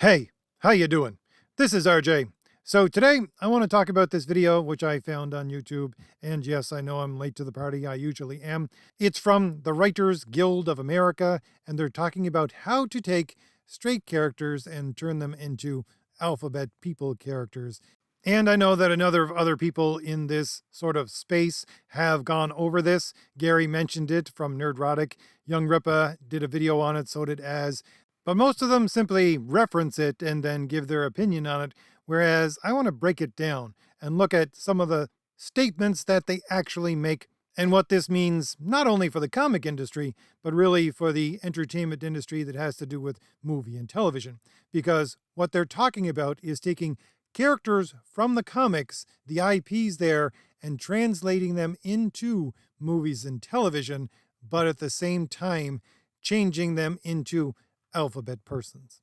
Hey, how you doing? This is RJ. So today I want to talk about this video which I found on YouTube, and yes, I know I'm late to the party, I usually am. It's from the Writers Guild of America, and they're talking about how to take straight characters and turn them into alphabet people characters. And I know that another of other people in this sort of space have gone over this. Gary mentioned it from Nerdrotic. Young Ripa did a video on it, so did Az. But most of them simply reference it and then give their opinion on it, whereas I want to break it down and look at some of the statements that they actually make and what this means not only for the comic industry, but really for the entertainment industry that has to do with movie and television. Because what they're talking about is taking characters from the comics, the IPs there, and translating them into movies and television, but at the same time changing them into alphabet persons.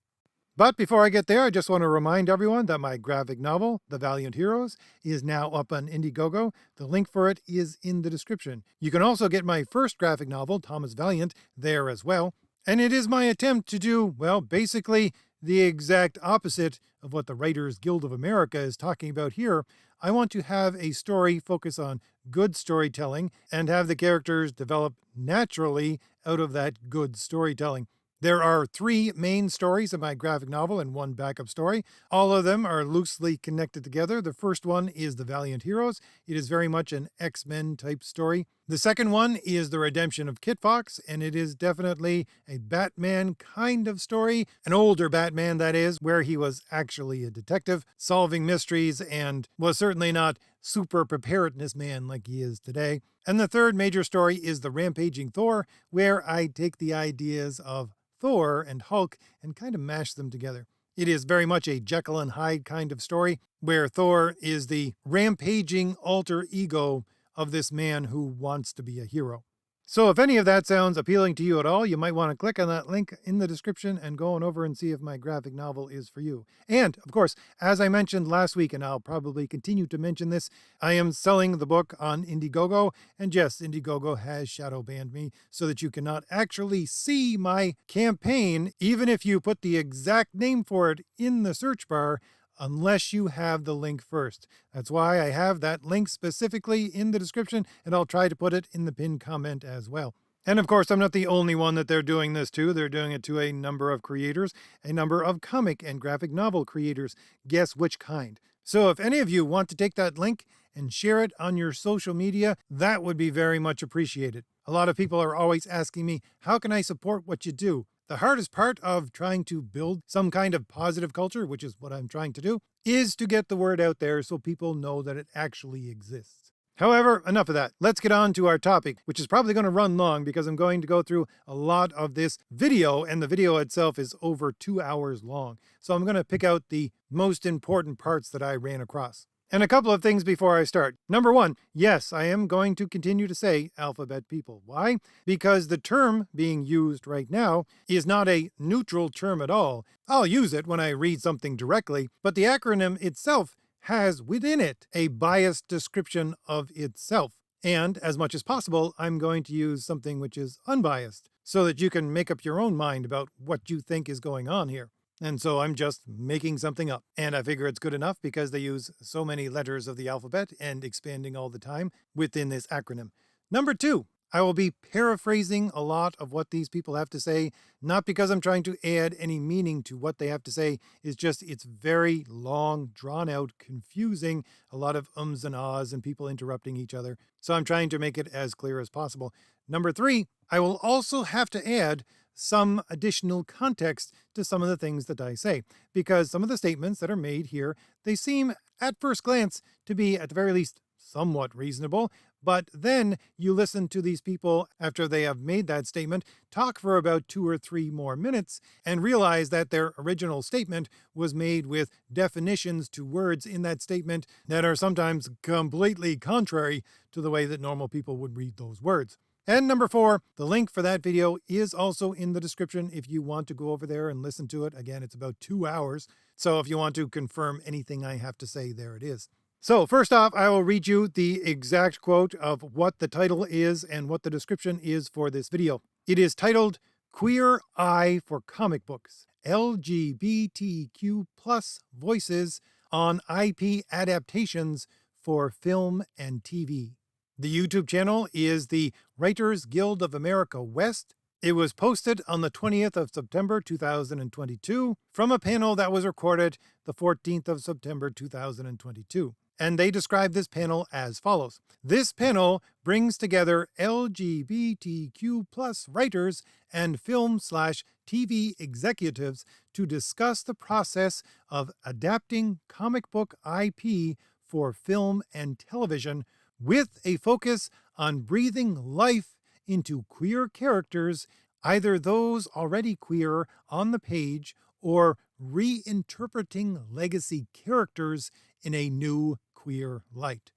But before I get there, I just want to remind everyone that my graphic novel, The Valiant Heroes, is now up on Indiegogo. The link for it is in the description. You can also get my first graphic novel, Thomas Valiant, there as well. And it is my attempt to do, well, basically the exact opposite of what the Writers Guild of America is talking about here. I want to have a story focus on good storytelling and have the characters develop naturally out of that good storytelling. There are 3 main stories in my graphic novel and 1 backup story. All of them are loosely connected together. The first one is The Valiant Heroes. It is very much an X-Men type story. The second one is The Redemption of Kit Fox, and it is definitely a Batman kind of story. An older Batman, that is, where he was actually a detective, solving mysteries, and was certainly not super preparedness man like he is today. And the third major story is The Rampaging Thor, where I take the ideas of Thor and Hulk and kind of mash them together. It is very much a Jekyll and Hyde kind of story, where Thor is the rampaging alter ego of this man who wants to be a hero. So if any of that sounds appealing to you at all, you might want to click on that link in the description and go on over and see if my graphic novel is for you. And, of course, as I mentioned last week, and I'll probably continue to mention this, I am selling the book on Indiegogo, and yes, Indiegogo has shadow banned me so that you cannot actually see my campaign, even if you put the exact name for it in the search bar, unless you have the link first. That's why I have that link specifically in the description, and I'll try to put it in the pinned comment as well. And of course, I'm not the only one that they're doing this to. They're doing it to a number of creators, a number of comic and graphic novel creators. Guess which kind? So if any of you want to take that link and share it on your social media, that would be very much appreciated. A lot of people are always asking me, how can I support what you do? The hardest part of trying to build some kind of positive culture, which is what I'm trying to do, is to get the word out there so people know that it actually exists. However, enough of that. Let's get on to our topic, which is probably going to run long because I'm going to go through a lot of this video, and the video itself is over 2 hours long. So I'm going to pick out the most important parts that I ran across. And a couple of things before I start. Number 1, yes, I am going to continue to say alphabet people. Why? Because the term being used right now is not a neutral term at all. I'll use it when I read something directly, but the acronym itself has within it a biased description of itself. And as much as possible, I'm going to use something which is unbiased so that you can make up your own mind about what you think is going on here. And so I'm just making something up. And I figure it's good enough because they use so many letters of the alphabet and expanding all the time within this acronym. Number 2, I will be paraphrasing a lot of what these people have to say, not because I'm trying to add any meaning to what they have to say. It's just, it's very long, drawn out, confusing, a lot of ums and ahs and people interrupting each other. So I'm trying to make it as clear as possible. Number 3, I will also have to add some additional context to some of the things that I say, because some of the statements that are made here, they seem at first glance to be at the very least somewhat reasonable, but then you listen to these people after they have made that statement talk for about 2 or 3 more minutes and realize that their original statement was made with definitions to words in that statement that are sometimes completely contrary to the way that normal people would read those words. And number 4, the link for that video is also in the description if you want to go over there and listen to it. Again, it's about 2 hours. So if you want to confirm anything I have to say, there it is. So first off, I will read you the exact quote of what the title is and what the description is for this video. It is titled Queer Eye for Comic Books. LGBTQ plus voices on IP adaptations for film and TV. The YouTube channel is the Writers Guild of America West. It was posted on the 20th of September 2022 from a panel that was recorded the 14th of September 2022. And they describe this panel as follows. This panel brings together LGBTQ plus writers and film/TV executives to discuss the process of adapting comic book IP for film and television with a focus on breathing life into queer characters, either those already queer on the page or reinterpreting legacy characters in a new queer light.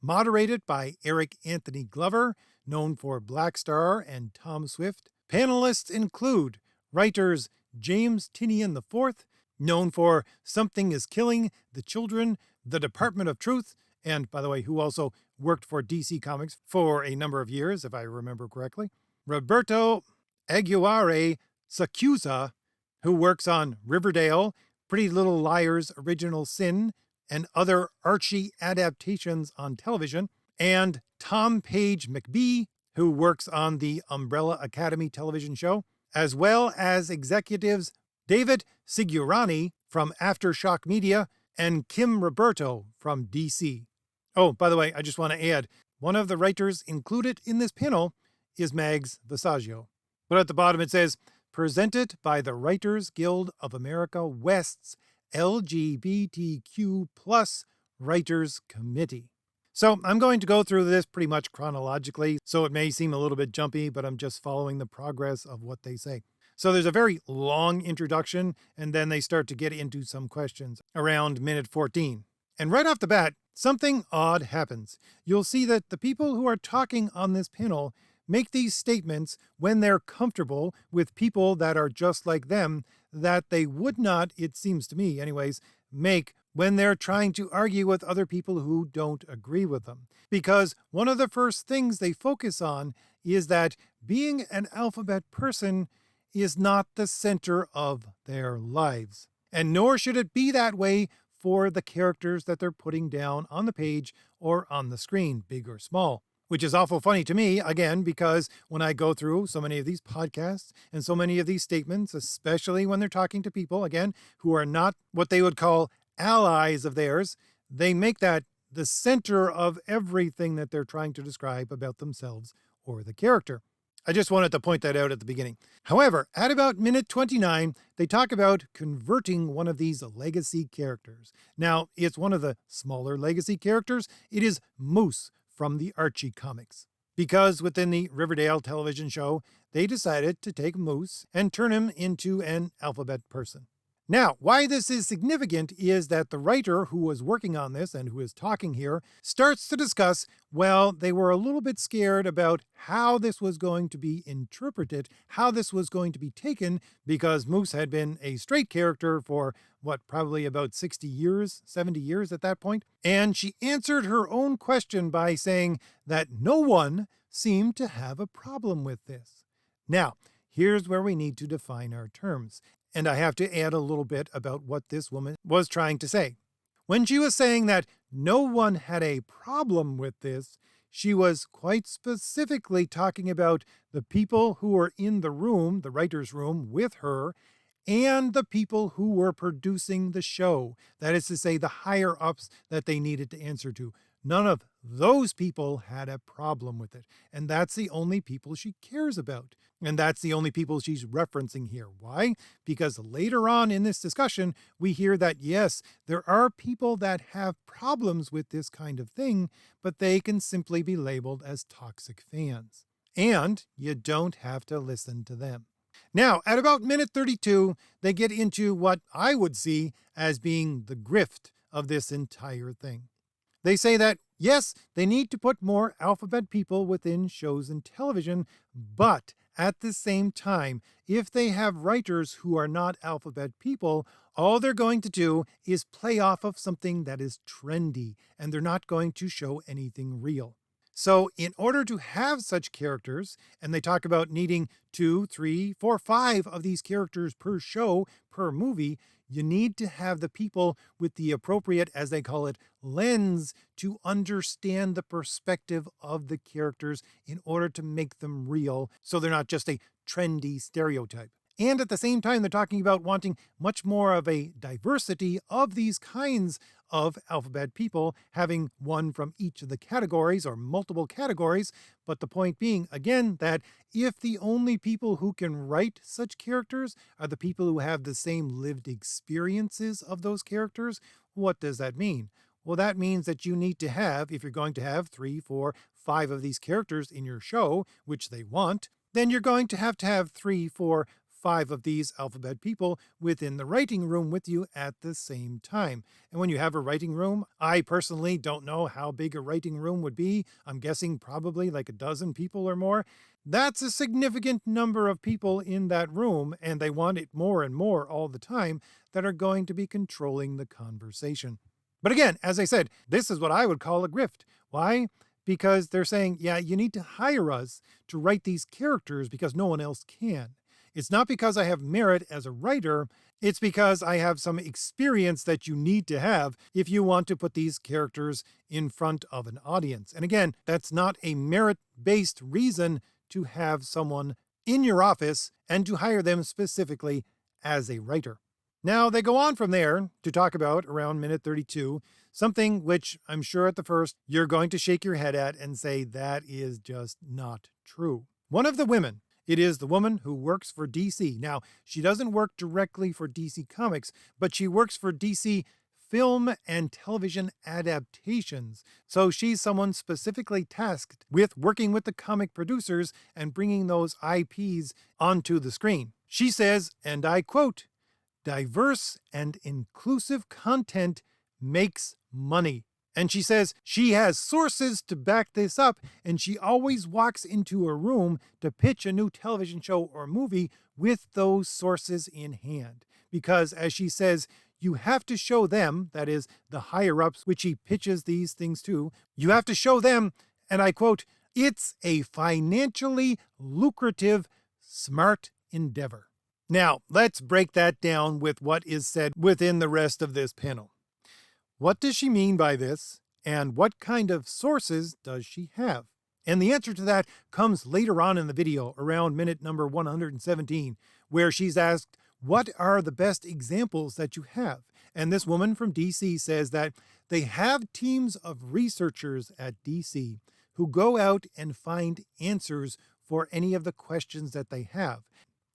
Moderated by Eric Anthony Glover, known for Black Star and Tom Swift. Panelists include writers James Tinian IV, known for Something is Killing the Children, The Department of Truth, and, by the way, who also worked for DC Comics for a number of years, if I remember correctly. Roberto Aguirre Sacusa, who works on Riverdale, Pretty Little Liars Original Sin, and other Archie adaptations on television. And Tom Page McBee, who works on the Umbrella Academy television show, as well as executives David Sigurani from Aftershock Media and Kim Roberto from DC. Oh, by the way, I just want to add, one of the writers included in this panel is Mags Visaggio. But at the bottom it says, presented by the Writers Guild of America West's LGBTQ plus Writers Committee. So I'm going to go through this pretty much chronologically, so it may seem a little bit jumpy, but I'm just following the progress of what they say. So there's a very long introduction, and then they start to get into some questions around minute 14. And right off the bat, something odd happens. You'll see that the people who are talking on this panel make these statements when they're comfortable with people that are just like them that they would not, it seems to me anyways, make when they're trying to argue with other people who don't agree with them. Because one of the first things they focus on is that being an alphabet person is not the center of their lives. And nor should it be that way for the characters that they're putting down on the page or on the screen, big or small. Which is awful funny to me, again, because when I go through so many of these podcasts and so many of these statements, especially when they're talking to people, again, who are not what they would call allies of theirs, they make that the center of everything that they're trying to describe about themselves or the character. I just wanted to point that out at the beginning. However, at about minute 29, they talk about converting one of these legacy characters. Now, it's one of the smaller legacy characters. It is Moose from the Archie comics. Because within the Riverdale television show, they decided to take Moose and turn him into an alphabet person. Now, why this is significant is that the writer who was working on this and who is talking here starts to discuss, well, they were a little bit scared about how this was going to be interpreted, how this was going to be taken, because Moose had been a straight character for, probably about 60 years, 70 years at that point. And she answered her own question by saying that no one seemed to have a problem with this. Now, here's where we need to define our terms. And I have to add a little bit about what this woman was trying to say. When she was saying that no one had a problem with this, she was quite specifically talking about the people who were in the room, the writer's room, with her, and the people who were producing the show. That is to say, the higher-ups that they needed to answer to. None of those people had a problem with it. And that's the only people she cares about. And that's the only people she's referencing here. Why? Because later on in this discussion, we hear that, yes, there are people that have problems with this kind of thing, but they can simply be labeled as toxic fans. And you don't have to listen to them. Now, at about minute 32, they get into what I would see as being the grift of this entire thing. They say that, yes, they need to put more alphabet people within shows and television, but at the same time, if they have writers who are not alphabet people, all they're going to do is play off of something that is trendy, and they're not going to show anything real. So in order to have such characters, and they talk about needing 2, 3, 4, 5 of these characters per show, per movie, you need to have the people with the appropriate, as they call it, lens to understand the perspective of the characters in order to make them real, so they're not just a trendy stereotype. And at the same time, they're talking about wanting much more of a diversity of these kinds of alphabet people, having one from each of the categories or multiple categories. But the point being, again, that if the only people who can write such characters are the people who have the same lived experiences of those characters, what does that mean? Well, that means that you need to have, if you're going to have 3, 4, 5 of these characters in your show, which they want, then you're going to have 3, 4, 5 of these alphabet people within the writing room with you at the same time. And when you have a writing room, I personally don't know how big a writing room would be. I'm guessing probably like a dozen people or more. That's a significant number of people in that room, and they want it more and more all the time, that are going to be controlling the conversation. But again, as I said, this is what I would call a grift. Why? Because they're saying, yeah, you need to hire us to write these characters because no one else can. It's not because I have merit as a writer, it's because I have some experience that you need to have if you want to put these characters in front of an audience. And again, that's not a merit-based reason to have someone in your office and to hire them specifically as a writer. Now, they go on from there to talk about, around minute 32, something which I'm sure at the first you're going to shake your head at and say that is just not true. One of the women, it is the woman who works for DC. Now, she doesn't work directly for DC Comics, but she works for DC film and television adaptations. So she's someone specifically tasked with working with the comic producers and bringing those IPs onto the screen. She says, and I quote, "Diverse and inclusive content makes money." And she says she has sources to back this up, and she always walks into a room to pitch a new television show or movie with those sources in hand. Because, as she says, you have to show them, that is, the higher-ups which she pitches these things to, you have to show them, and I quote, "It's a financially lucrative, smart endeavor." Now, let's break that down with what is said within the rest of this panel. What does she mean by this, and what kind of sources does she have? And the answer to that comes later on in the video, around minute number 117, where she's asked, what are the best examples that you have? And this woman from DC says that they have teams of researchers at DC who go out and find answers for any of the questions that they have.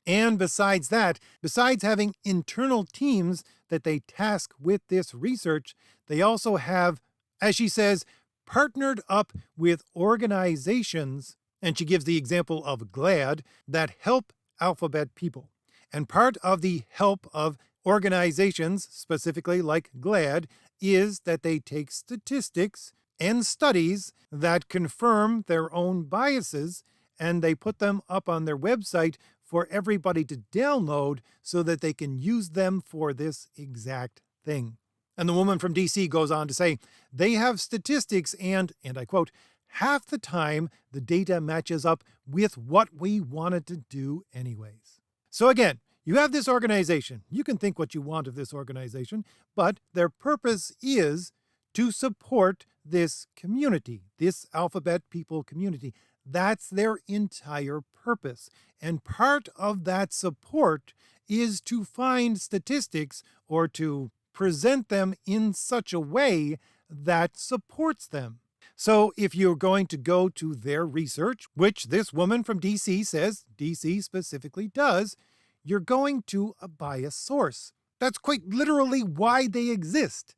And besides that, besides having internal teams that they task with this research, they also have, as she says, partnered up with organizations, and she gives the example of GLAAD, that help alphabet people. And part of the help of organizations, specifically like GLAAD, is that they take statistics and studies that confirm their own biases, and they put them up on their website for everybody to download so that they can use them for this exact thing. And the woman from DC goes on to say, they have statistics and I quote, half the time the data matches up with what we wanted to do anyways. So again, you have this organization. You can think what you want of this organization, but their purpose is to support this community, this alphabet people community. That's their entire purpose. And part of that support is to find statistics or to present them in such a way that supports them. So if you're going to go to their research, which this woman from DC says DC specifically does, you're going to a biased source. That's quite literally why they exist,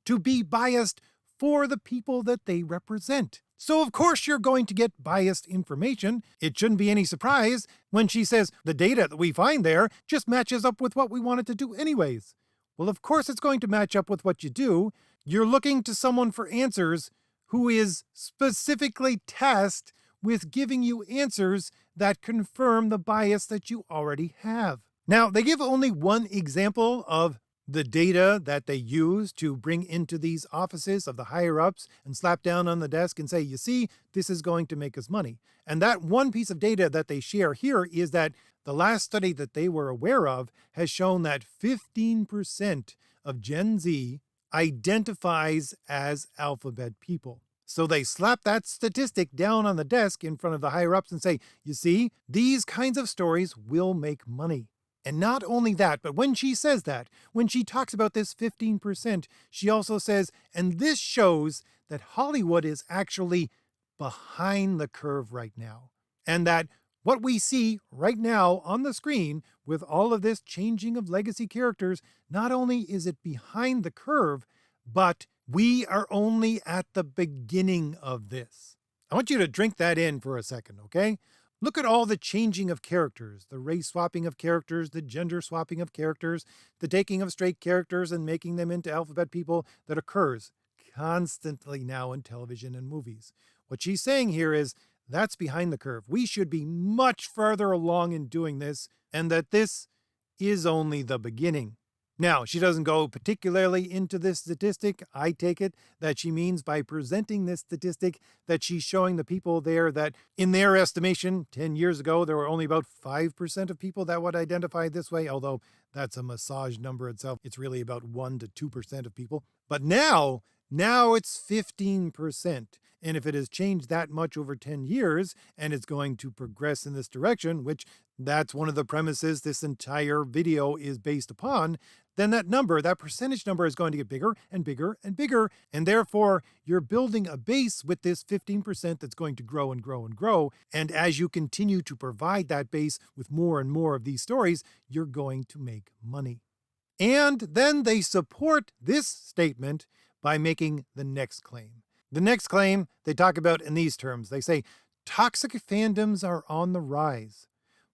to be biased for the people that they represent. So of course you're going to get biased information. It shouldn't be any surprise when she says the data that we find there just matches up with what we wanted to do anyways. Well, of course it's going to match up with what you do. You're looking to someone for answers who is specifically tasked with giving you answers that confirm the bias that you already have. Now, they give only one example of the data that they use to bring into these offices of the higher ups and slap down on the desk and say, you see, this is going to make us money. And that one piece of data that they share here is that the last study that they were aware of has shown that 15% of Gen Z identifies as alphabet people. So they slap that statistic down on the desk in front of the higher ups and say, you see, these kinds of stories will make money. And not only that, but when she says that, when she talks about this 15%, she also says, and this shows that Hollywood is actually behind the curve right now. And that what we see right now on the screen with all of this changing of legacy characters, not only is it behind the curve, but we are only at the beginning of this. I want you to drink that in for a second, okay? Look at all the changing of characters, the race swapping of characters, the gender swapping of characters, the taking of straight characters and making them into alphabet people that occurs constantly now in television and movies. What she's saying here is that's behind the curve. We should be much farther along in doing this, and that this is only the beginning. Now, she doesn't go particularly into this statistic. I take it that she means by presenting this statistic that she's showing the people there that in their estimation, 10 years ago, there were only about 5% of people that would identify this way, although that's a massage number itself. It's really about 1 to 2% of people. But now it's 15%. And if it has changed that much over 10 years and it's going to progress in this direction, which that's one of the premises this entire video is based upon, then that number, that percentage number is going to get bigger and bigger and bigger. And therefore, you're building a base with this 15% that's going to grow and grow and grow. And as you continue to provide that base with more and more of these stories, you're going to make money. And then they support this statement by making the next claim. The next claim they talk about in these terms. They say, toxic fandoms are on the rise.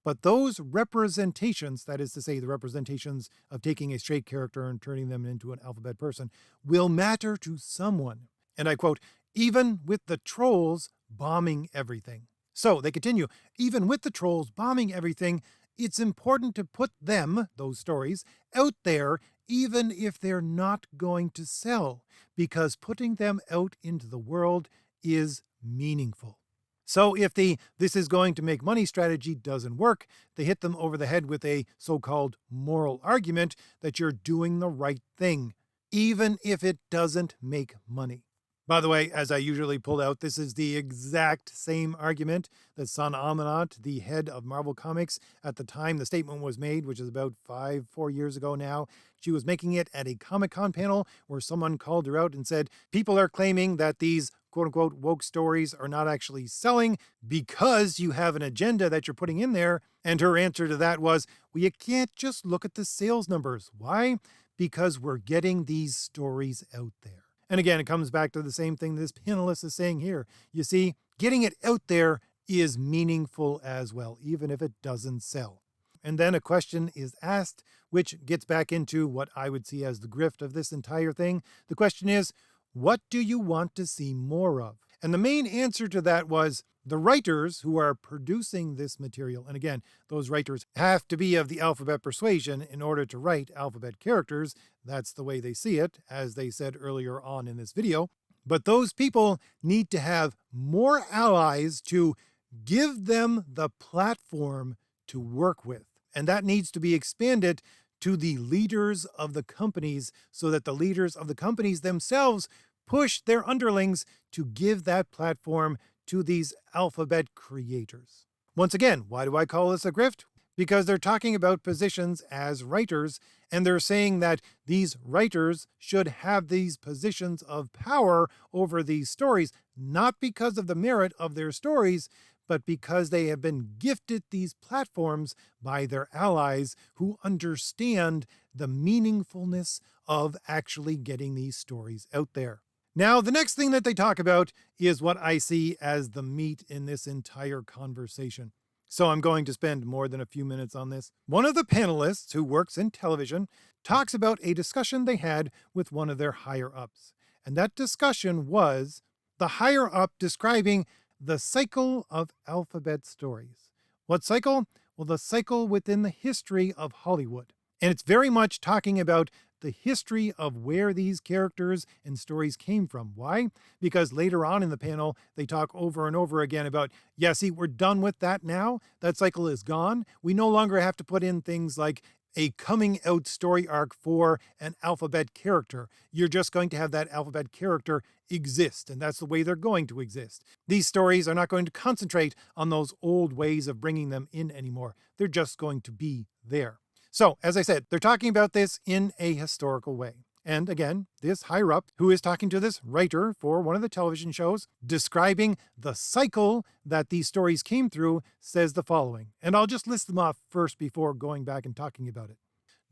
But those representations, that is to say, the representations of taking a straight character and turning them into an alphabet person, will matter to someone. And I quote, even with the trolls bombing everything. So they continue, even with the trolls bombing everything, it's important to put them, those stories, out there, even if they're not going to sell, because putting them out into the world is meaningful. So if the this is going to make money strategy doesn't work, they hit them over the head with a so-called moral argument that you're doing the right thing, even if it doesn't make money. By the way, as I usually pull out, this is the exact same argument that Son Amanat, the head of Marvel Comics, at the time the statement was made, which is about 4 years ago now, she was making it at a Comic-Con panel where someone called her out and said, people are claiming that these quote-unquote woke stories are not actually selling because you have an agenda that you're putting in there. And her answer to that was, well, you can't just look at the sales numbers. Why? Because we're getting these stories out there. And again, it comes back to the same thing this panelist is saying here. You see, getting it out there is meaningful as well, even if it doesn't sell. And then a question is asked, which gets back into what I would see as the grift of this entire thing. The question is, what do you want to see more of? And the main answer to that was the writers who are producing this material. And again, those writers have to be of the alphabet persuasion in order to write alphabet characters. That's the way they see it, as they said earlier on in this video. But those people need to have more allies to give them the platform to work with. And that needs to be expanded to the leaders of the companies so that the leaders of the companies themselves push their underlings to give that platform to these alphabet creators. Once again, why do I call this a grift? Because they're talking about positions as writers, and they're saying that these writers should have these positions of power over these stories, not because of the merit of their stories, but because they have been gifted these platforms by their allies who understand the meaningfulness of actually getting these stories out there. Now, the next thing that they talk about is what I see as the meat in this entire conversation. So I'm going to spend more than a few minutes on this. One of the panelists who works in television talks about a discussion they had with one of their higher ups. And that discussion was the higher up describing the cycle of alphabet stories. What cycle? Well, the cycle within the history of Hollywood. And it's very much talking about the history of where these characters and stories came from. Why? Because later on in the panel, they talk over and over again about, yeah, see, we're done with that now. That cycle is gone. We no longer have to put in things like a coming out story arc for an alphabet character. You're just going to have that alphabet character exist, and that's the way they're going to exist. These stories are not going to concentrate on those old ways of bringing them in anymore. They're just going to be there. So, as I said, they're talking about this in a historical way. And again, this higher up, who is talking to this writer for one of the television shows, describing the cycle that these stories came through, says the following. And I'll just list them off first before going back and talking about it.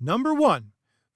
Number one,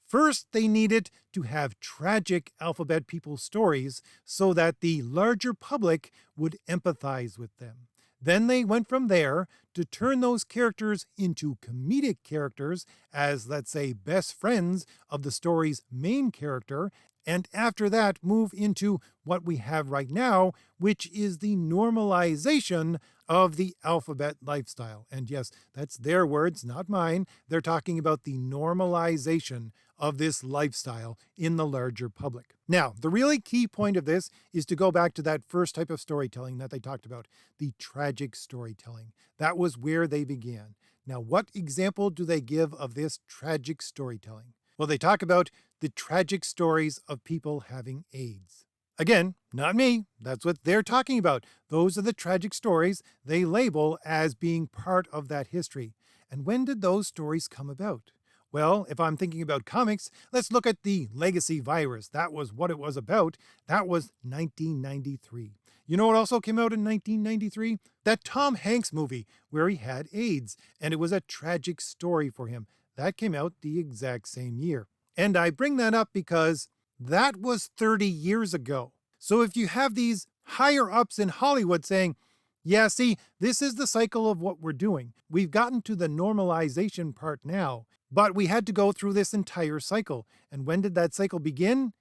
first they needed to have tragic alphabet people stories so that the larger public would empathize with them. Then they went from there to turn those characters into comedic characters as, let's say, best friends of the story's main character, and after that move into what we have right now, which is the normalization of the alphabet lifestyle. And yes, that's their words, not mine. They're talking about the normalization of this lifestyle in the larger public. Now, the really key point of this is to go back to that first type of storytelling that they talked about, the tragic storytelling. That was where they began. Now, what example do they give of this tragic storytelling? Well, they talk about the tragic stories of people having AIDS. Again, not me. That's what they're talking about. Those are the tragic stories they label as being part of that history. And when did those stories come about? Well, if I'm thinking about comics, let's look at the legacy virus. That was what it was about. That was 1993. You know what also came out in 1993? That Tom Hanks movie where he had AIDS, and it was a tragic story for him. That came out the exact same year. And I bring that up because that was 30 years ago. So if you have these higher ups in Hollywood saying, yeah, see, this is the cycle of what we're doing. We've gotten to the normalization part now, but we had to go through this entire cycle. And when did that cycle begin?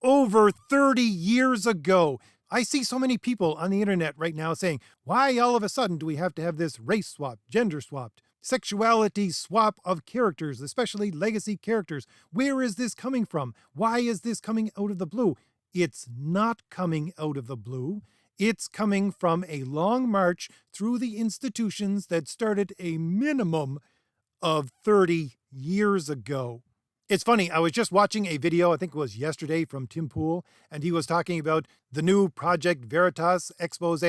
Over 30 years ago. I see so many people on the internet right now saying, why all of a sudden do we have to have this race swap, gender swapped, sexuality swap of characters, especially legacy characters? Where is this coming from? Why is this coming out of the blue? It's not coming out of the blue. It's coming from a long march through the institutions that started a minimum of 30 years ago. It's funny, I was just watching a video, I think it was yesterday, from Tim Pool, and he was talking about the new Project Veritas expose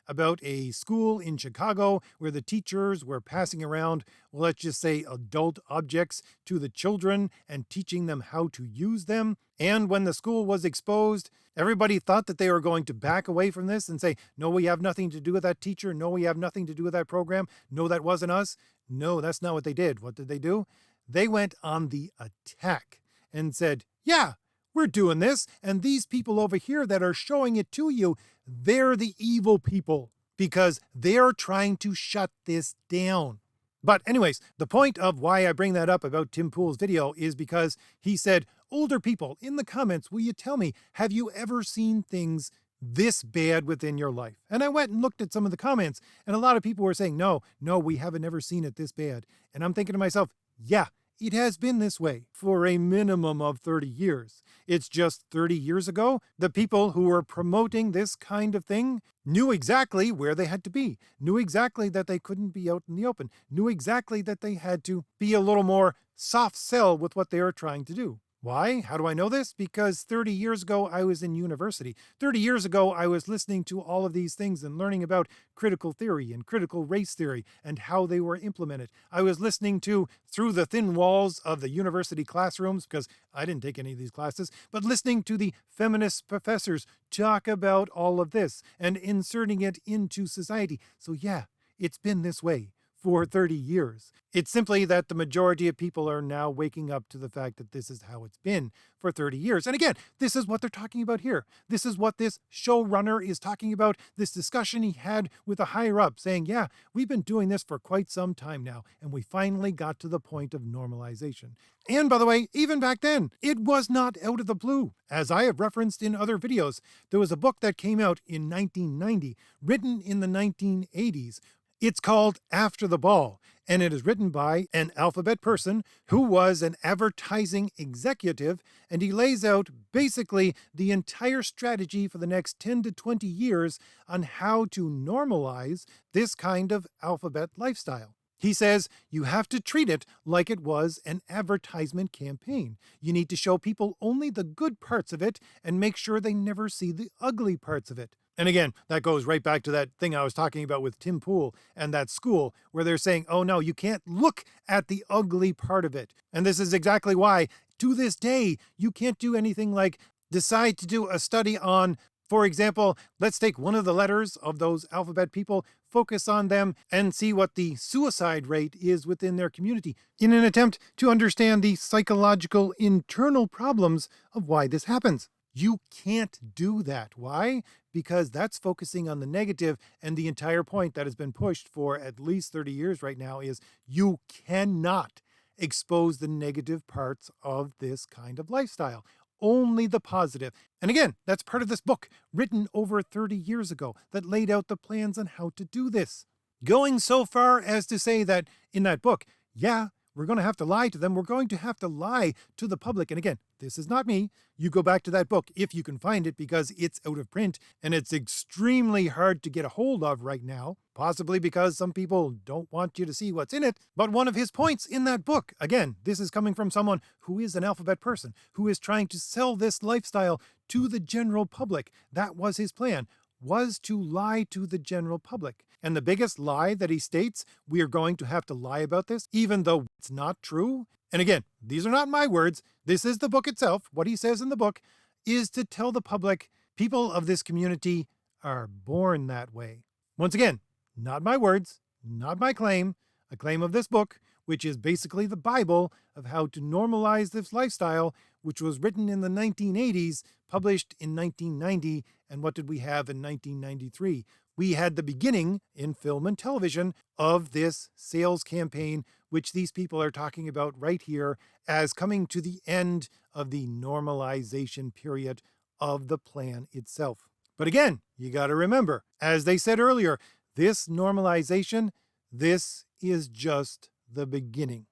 about a school in Chicago where the teachers were passing around, well, let's just say adult objects to the children and teaching them how to use them. And when the school was exposed, everybody thought that they were going to back away from this and say, no, we have nothing to do with that teacher. No, we have nothing to do with that program. No, that wasn't us. No, that's not what they did. What did they do? They went on the attack and said, yeah, we're doing this. And these people over here that are showing it to you, they're the evil people because they're trying to shut this down. But anyways, the point of why I bring that up about Tim Pool's video is because he said, older people in the comments, will you tell me, have you ever seen things this bad within your life? And I went and looked at some of the comments, and a lot of people were saying, no, we haven't ever seen it this bad. And I'm thinking to myself, yeah, it has been this way for a minimum of 30 years. It's just 30 years ago, the people who were promoting this kind of thing knew exactly where they had to be, knew exactly that they couldn't be out in the open, knew exactly that they had to be a little more soft sell with what they were trying to do. Why? How do I know this? Because 30 years ago, I was in university. 30 years ago, I was listening to all of these things and learning about critical theory and critical race theory and how they were implemented. I was listening to, through the thin walls of the university classrooms, because I didn't take any of these classes, but listening to the feminist professors talk about all of this and inserting it into society. So yeah, it's been this way for 30 years. It's simply that the majority of people are now waking up to the fact that this is how it's been for 30 years. And again, this is what they're talking about here. This is what this showrunner is talking about, this discussion he had with a higher up saying, yeah, we've been doing this for quite some time now, and we finally got to the point of normalization. And by the way, even back then, it was not out of the blue. As I have referenced in other videos, there was a book that came out in 1990, written in the 1980s. It's called After the Ball, and it is written by an alphabet person who was an advertising executive, and he lays out basically the entire strategy for the next 10 to 20 years on how to normalize this kind of alphabet lifestyle. He says you have to treat it like it was an advertisement campaign. You need to show people only the good parts of it and make sure they never see the ugly parts of it. And again, that goes right back to that thing I was talking about with Tim Pool and that school where they're saying, oh no, you can't look at the ugly part of it. And this is exactly why, to this day, you can't do anything like decide to do a study on, for example, let's take one of the letters of those alphabet people, focus on them, and see what the suicide rate is within their community in an attempt to understand the psychological internal problems of why this happens. You can't do that. Why? Because that's focusing on the negative, and the entire point that has been pushed for at least 30 years right now is you cannot expose the negative parts of this kind of lifestyle. Only the positive. And again, that's part of this book written over 30 years ago that laid out the plans on how to do this. Going so far as to say that in that book, yeah, we're going to have to lie to them. We're going to have to lie to the public. And again, this is not me. You go back to that book if you can find it because it's out of print and it's extremely hard to get a hold of right now, possibly because some people don't want you to see what's in it. But one of his points in that book, again, this is coming from someone who is an alphabet person, who is trying to sell this lifestyle to the general public. That was his plan, was to lie to the general public. And the biggest lie that he states, we are going to have to lie about this, even though it's not true. And again, these are not my words. This is the book itself. What he says in the book is to tell the public people of this community are born that way. Once again, not my words, not my claim, a claim of this book, which is basically the Bible of how to normalize this lifestyle, which was written in the 1980s, published in 1990, and what did we have in 1993? We had the beginning in film and television of this sales campaign, which these people are talking about right here as coming to the end of the normalization period of the plan itself. But again, you got to remember, as they said earlier, this normalization, this is just the beginning.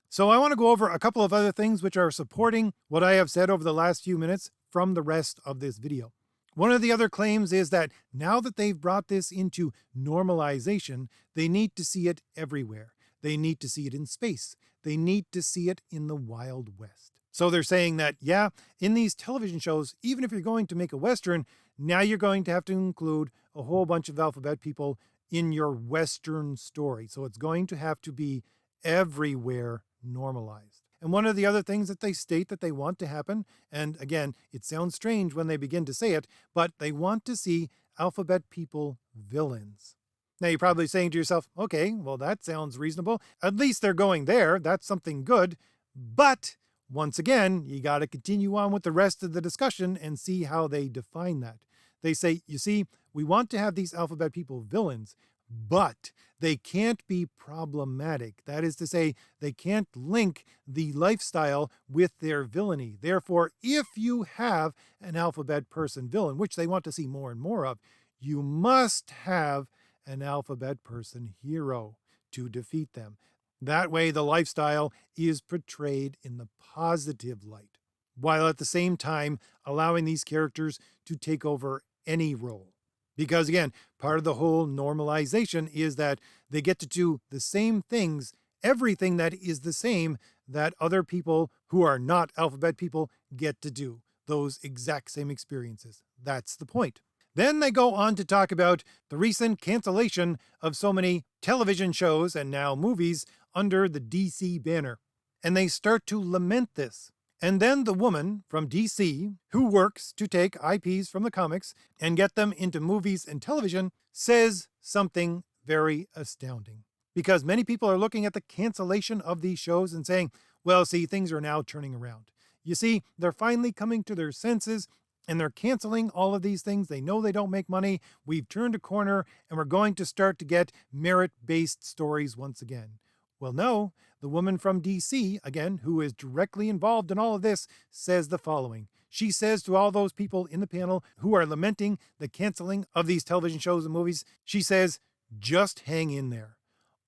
So I want to go over a couple of other things which are supporting what I have said over the last few minutes from the rest of this video. One of the other claims is that now that they've brought this into normalization, they need to see it everywhere. They need to see it in space. They need to see it in the Wild West. So they're saying that, yeah, in these television shows, even if you're going to make a Western, now you're going to have to include a whole bunch of alphabet people in your Western story. So it's going to have to be everywhere normalized. And one of the other things that they state that they want to happen, and again, it sounds strange when they begin to say it, but they want to see alphabet people villains. Now you're probably saying to yourself, okay, well that sounds reasonable. At least they're going there. That's something good. But once again, you got to continue on with the rest of the discussion and see how they define that. They say, you see, we want to have these alphabet people villains, but they can't be problematic. That is to say, they can't link the lifestyle with their villainy. Therefore, if you have an alphabet person villain, which they want to see more and more of, you must have an alphabet person hero to defeat them. That way, the lifestyle is portrayed in the positive light, while at the same time allowing these characters to take over any role. Because again, part of the whole normalization is that they get to do the same things, everything that is the same that other people who are not alphabet people get to do, those exact same experiences. That's the point. Then they go on to talk about the recent cancellation of so many television shows and now movies under the DC banner. And they start to lament this. And then the woman from DC, who works to take IPs from the comics and get them into movies and television, says something very astounding. Because many people are looking at the cancellation of these shows and saying, well, see, things are now turning around. You see, they're finally coming to their senses and they're canceling all of these things. They know they don't make money. We've turned a corner and we're going to start to get merit-based stories once again. Well, no, the woman from DC, again, who is directly involved in all of this, says the following. She says to all those people in the panel who are lamenting the canceling of these television shows and movies, she says, just hang in there.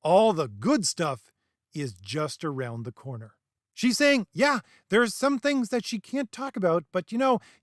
all the good stuff is just around the corner. She's saying, yeah, there's some things that she can't talk about, but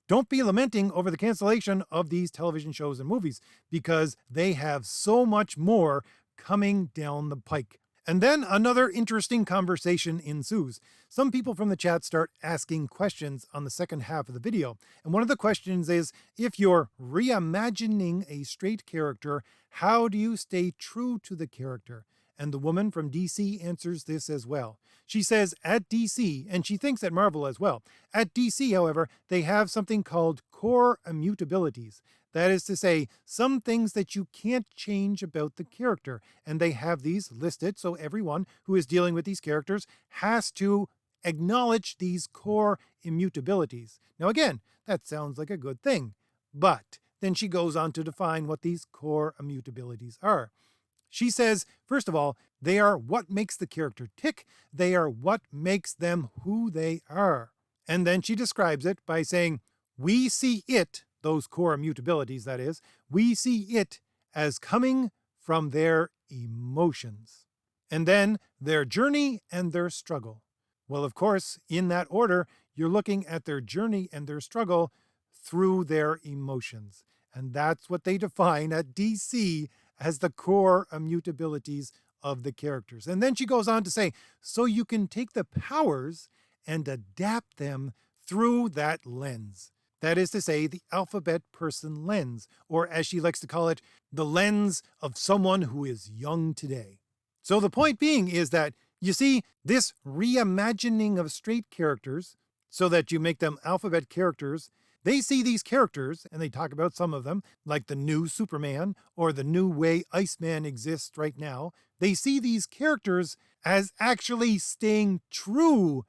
don't be lamenting over the cancellation of these television shows and movies because they have so much more coming down the pike. And then another interesting conversation ensues. Some people from the chat start asking questions on the second half of the video. And one of the questions is, if you're reimagining a straight character, how do you stay true to the character? And the woman from DC answers this as well. She says at DC, and she thinks at Marvel as well, at DC, however, they have something called core immutabilities. That is to say, some things that you can't change about the character. And they have these listed, so everyone who is dealing with these characters has to acknowledge these core immutabilities. Now again, that sounds like a good thing. But then she goes on to define what these core immutabilities are. She says, first of all, they are what makes the character tick. They are what makes them who they are. And then she describes it by saying, we see it, those core immutabilities, that is, we see it as coming from their emotions. And then their journey and their struggle. Well, of course, in that order, you're looking at their journey and their struggle through their emotions. And that's what they define at DC as the core immutabilities of the characters. And then she goes on to say, so you can take the powers and adapt them through that lens. That is to say, the alphabet person lens, or as she likes to call it, the lens of someone who is young today. So the point being is that, you see, this reimagining of straight characters, so that you make them alphabet characters, they see these characters, and they talk about some of them, like the new Superman or the new way Iceman exists right now. They see these characters as actually staying true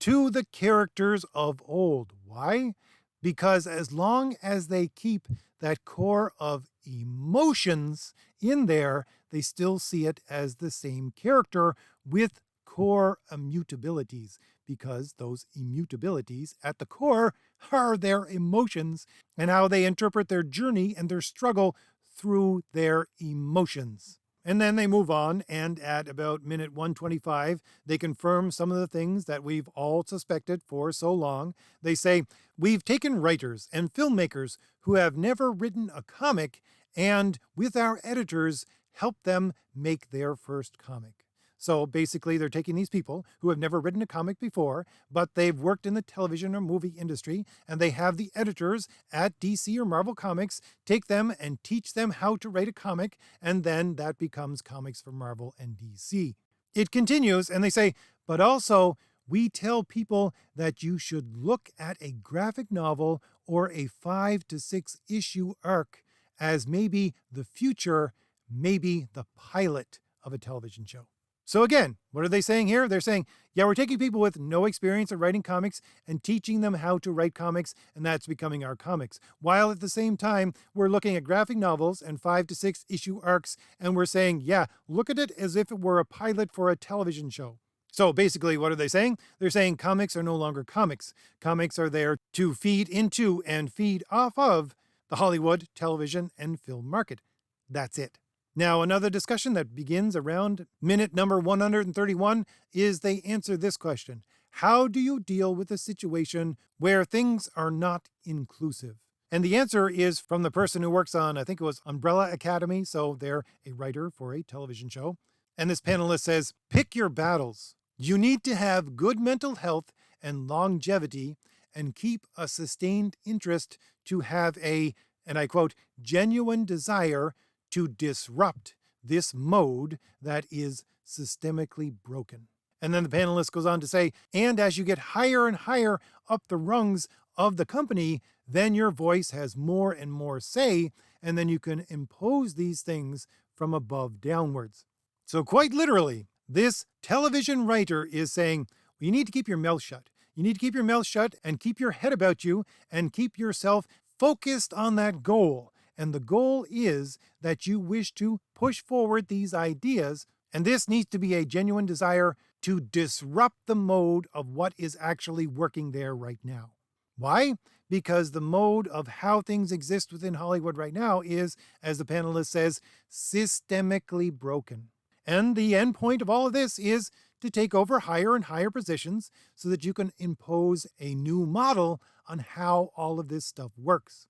to the characters of old. Why? Because as long as they keep that core of emotions in there, they still see it as the same character with core immutabilities, because those immutabilities at the core are their emotions and how they interpret their journey and their struggle through their emotions. And then they move on, and at about minute 125, they confirm some of the things that we've all suspected for so long. They say, we've taken writers and filmmakers who have never written a comic, and with our editors, helped them make their first comic. So basically, they're taking these people who have never written a comic before, but they've worked in the television or movie industry, and they have the editors at DC or Marvel Comics take them and teach them how to write a comic, and then that becomes comics for Marvel and DC. It continues, and they say, but also, we tell people that you should look at a graphic novel or a 5 to 6 issue arc as maybe the future, maybe the pilot of a television show. So again, what are they saying here? They're saying, yeah, we're taking people with no experience of writing comics and teaching them how to write comics, and that's becoming our comics. While at the same time, we're looking at graphic novels and 5 to 6 issue arcs, and we're saying, yeah, look at it as if it were a pilot for a television show. So basically, what are they saying? They're saying comics are no longer comics. Comics are there to feed into and feed off of the Hollywood, television, and film market. That's it. Now, another discussion that begins around minute number 131 is they answer this question. How do you deal with a situation where things are not inclusive? And the answer is from the person who works on, I think it was Umbrella Academy, so they're a writer for a television show. And this panelist says, pick your battles. You need to have good mental health and longevity and keep a sustained interest to have a, and I quote, genuine desire to disrupt this mode that is systemically broken. And then the panelist goes on to say, and as you get higher and higher up the rungs of the company, then your voice has more and more say, and then you can impose these things from above downwards. So quite literally, this television writer is saying, well, you need to keep your mouth shut. You need to keep your mouth shut and keep your head about you and keep yourself focused on that goal. And the goal is that you wish to push forward these ideas, and this needs to be a genuine desire to disrupt the mode of what is actually working there right now. Why? Because the mode of how things exist within Hollywood right now is, as the panelist says, systemically broken. And the end point of all of this is to take over higher and higher positions so that you can impose a new model on how all of this stuff works.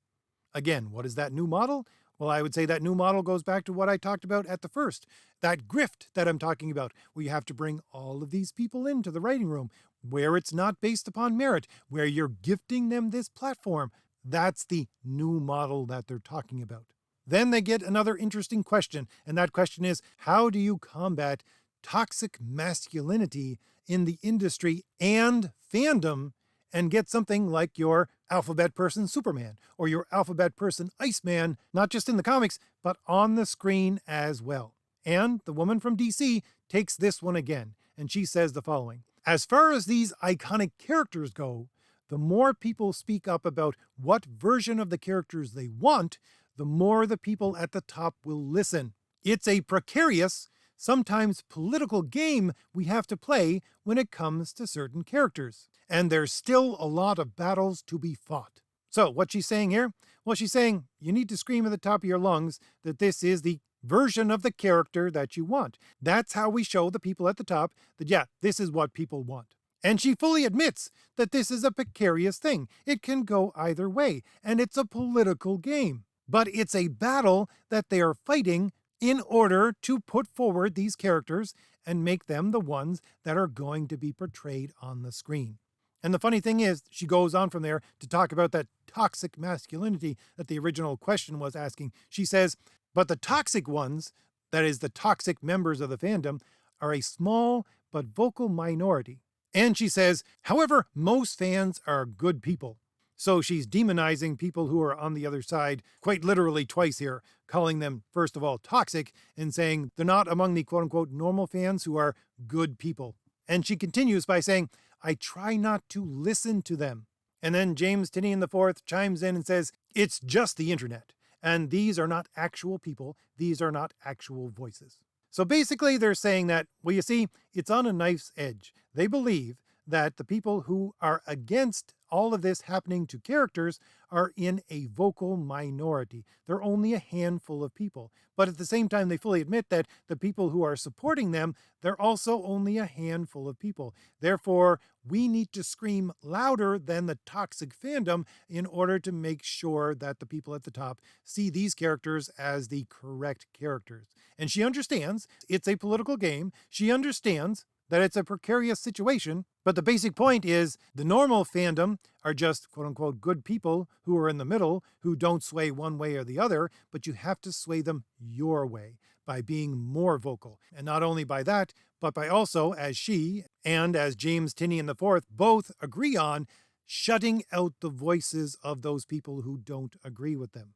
Again, what is that new model? Well, I would say that new model goes back to what I talked about at the first, that grift that I'm talking about, where you have to bring all of these people into the writing room, where it's not based upon merit, where you're gifting them this platform. That's the new model that they're talking about. Then they get another interesting question, and that question is, how do you combat toxic masculinity in the industry and fandom and get something like your alphabet person Superman or your alphabet person Iceman, not just in the comics, but on the screen as well? And the woman from DC takes this one again, and she says the following: as far as these iconic characters go, the more people speak up about what version of the characters they want, the more the people at the top will listen. It's a precarious, sometimes political game we have to play when it comes to certain characters. And there's still a lot of battles to be fought. So what's she saying here? Well, she's saying you need to scream at the top of your lungs that this is the version of the character that you want. That's how we show the people at the top that, yeah, this is what people want. And she fully admits that this is a precarious thing. It can go either way, and it's a political game. But it's a battle that they are fighting in order to put forward these characters and make them the ones that are going to be portrayed on the screen. And the funny thing is, she goes on from there to talk about that toxic masculinity that the original question was asking. She says, but the toxic ones, that is the toxic members of the fandom, are a small but vocal minority. And she says, however, most fans are good people. So she's demonizing people who are on the other side quite literally twice here, calling them, first of all, toxic, and saying they're not among the quote-unquote normal fans who are good people. And she continues by saying, I try not to listen to them. And then James Tynion IV chimes in and says, it's just the internet. And these are not actual people. These are not actual voices. So basically they're saying that, well, you see, it's on a knife's edge. They believe that the people who are against all of this happening to characters are in a vocal minority. They're only a handful of people. But at the same time, they fully admit that the people who are supporting them, they're also only a handful of people. Therefore, we need to scream louder than the toxic fandom in order to make sure that the people at the top see these characters as the correct characters. And she understands it's a political game. She understands that it's a precarious situation, but the basic point is the normal fandom are just quote-unquote good people who are in the middle, who don't sway one way or the other, but you have to sway them your way by being more vocal. And not only by that, but by also, as she and as James Tynion IV both agree on, shutting out the voices of those people who don't agree with them.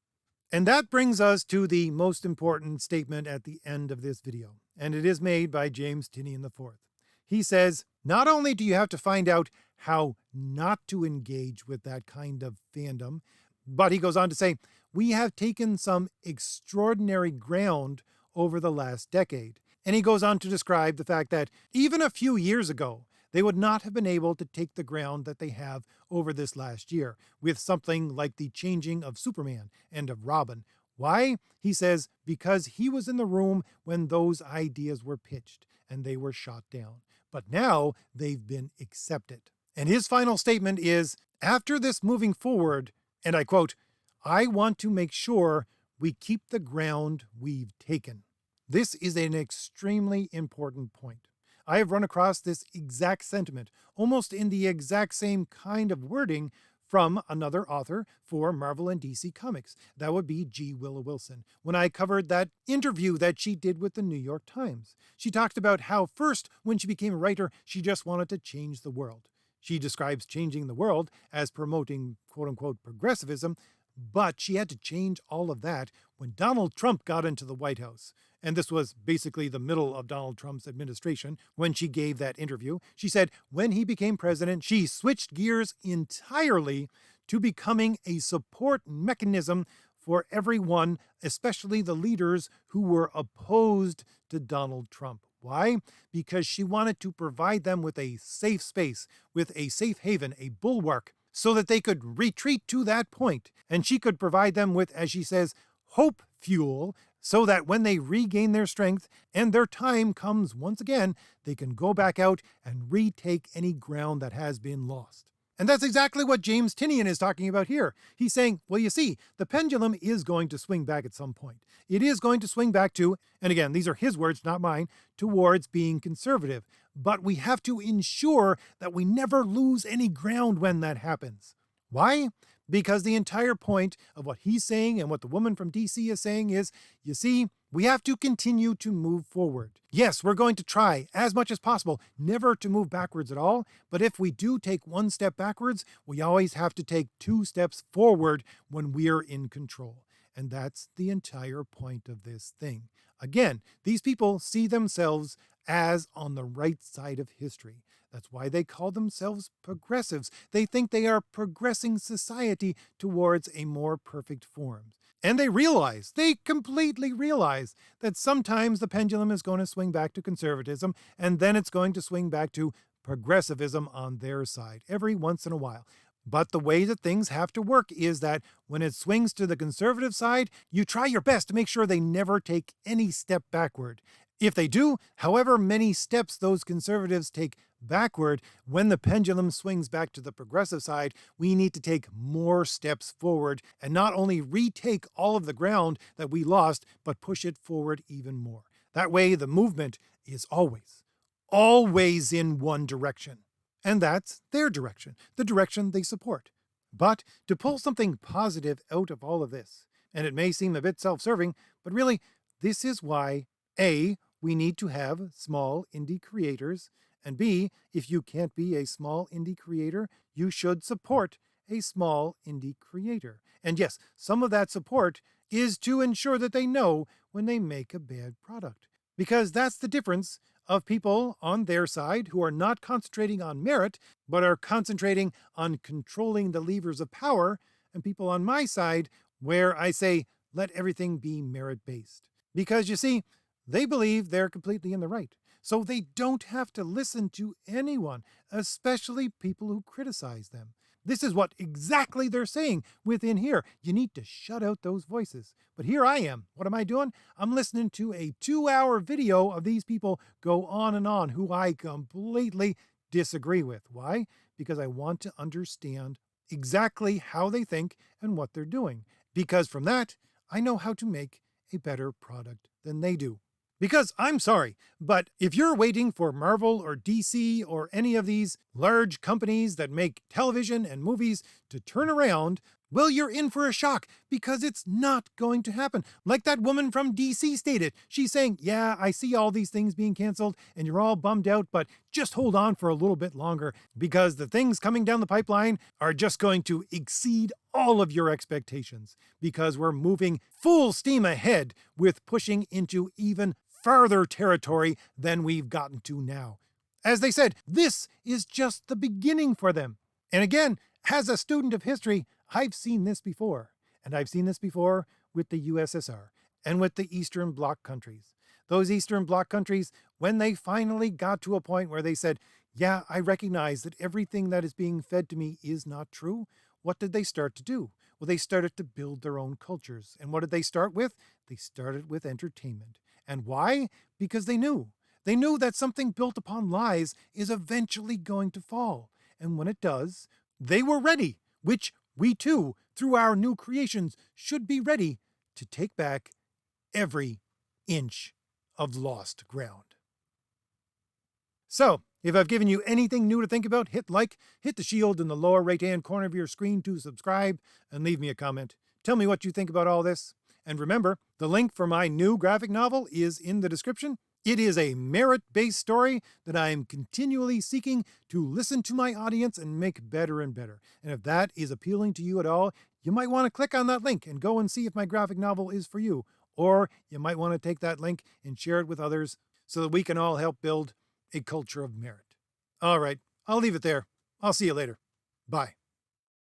And that brings us to the most important statement at the end of this video, and it is made by James Tynion IV. He says, not only do you have to find out how not to engage with that kind of fandom, but he goes on to say, we have taken some extraordinary ground over the last decade. And he goes on to describe the fact that even a few years ago, they would not have been able to take the ground that they have over this last year with something like the changing of Superman and of Robin. Why? He says, because he was in the room when those ideas were pitched and they were shot down. But now they've been accepted. And his final statement is, after this moving forward, and I quote, I want to make sure we keep the ground we've taken. This is an extremely important point. I have run across this exact sentiment, almost in the exact same kind of wording, from another author for Marvel and DC Comics. That would be G. Willow Wilson. When I covered that interview that she did with the New York Times, she talked about how first, when she became a writer, she just wanted to change the world. She describes changing the world as promoting quote-unquote progressivism, but she had to change all of that when Donald Trump got into the White House. And this was basically the middle of Donald Trump's administration when she gave that interview. She said when he became president, she switched gears entirely to becoming a support mechanism for everyone, especially the leaders who were opposed to Donald Trump. Why? Because she wanted to provide them with a safe space, with a safe haven, a bulwark, so that they could retreat to that point. And she could provide them with, as she says, hope fuel, so that when they regain their strength and their time comes once again, they can go back out and retake any ground that has been lost. And that's exactly what James Tinian is talking about here. He's saying, well, you see, the pendulum is going to swing back at some point. It is going to swing back to, and again, these are his words, not mine, towards being conservative. But we have to ensure that we never lose any ground when that happens. Why? Because the entire point of what he's saying and what the woman from DC is saying is, you see, we have to continue to move forward. Yes, we're going to try as much as possible never to move backwards at all, but if we do take one step backwards, we always have to take 2 steps forward when we're in control. And that's the entire point of this thing. Again, these people see themselves as on the right side of history. That's why they call themselves progressives. They think they are progressing society towards a more perfect form. And they completely realize that sometimes the pendulum is going to swing back to conservatism, and then it's going to swing back to progressivism on their side every once in a while. But the way that things have to work is that when it swings to the conservative side, you try your best to make sure they never take any step backward. If they do, however many steps those conservatives take backward, when the pendulum swings back to the progressive side, we need to take more steps forward and not only retake all of the ground that we lost, but push it forward even more. That way, the movement is always in one direction. And that's their direction, the direction they support. But to pull something positive out of all of this, and it may seem a bit self-serving, but really, this is why A, we need to have small indie creators, and B, if you can't be a small indie creator, you should support a small indie creator. And yes, some of that support is to ensure that they know when they make a bad product. Because that's the difference of people on their side who are not concentrating on merit, but are concentrating on controlling the levers of power, and people on my side where I say, let everything be merit-based. Because you see, they believe they're completely in the right. So they don't have to listen to anyone, especially people who criticize them. This is what exactly they're saying within here. You need to shut out those voices. But here I am. What am I doing? I'm listening to a 2-hour video of these people go on and on who I completely disagree with. Why? Because I want to understand exactly how they think and what they're doing. Because from that, I know how to make a better product than they do. Because I'm sorry, but if you're waiting for Marvel or DC or any of these large companies that make television and movies to turn around, well, you're in for a shock because it's not going to happen. Like that woman from DC stated, she's saying, yeah, I see all these things being canceled and you're all bummed out, but just hold on for a little bit longer because the things coming down the pipeline are just going to exceed all of your expectations because we're moving full steam ahead with pushing into even farther territory than we've gotten to now. As they said, this is just the beginning for them. And again, as a student of history, I've seen this before. And I've seen this before with the USSR and with the Eastern Bloc countries. Those Eastern Bloc countries, when they finally got to a point where they said, yeah, I recognize that everything that is being fed to me is not true, what did they start to do? Well, they started to build their own cultures. And what did they start with? They started with entertainment. And why? Because they knew. They knew that something built upon lies is eventually going to fall. And when it does, they were ready, which we too, through our new creations, should be ready to take back every inch of lost ground. So, if I've given you anything new to think about, hit like, hit the shield in the lower right-hand corner of your screen to subscribe, and leave me a comment. Tell me what you think about all this. And remember, the link for my new graphic novel is in the description. It is a merit-based story that I am continually seeking to listen to my audience and make better and better. And if that is appealing to you at all, you might want to click on that link and go and see if my graphic novel is for you. Or you might want to take that link and share it with others so that we can all help build a culture of merit. All right, I'll leave it there. I'll see you later. Bye.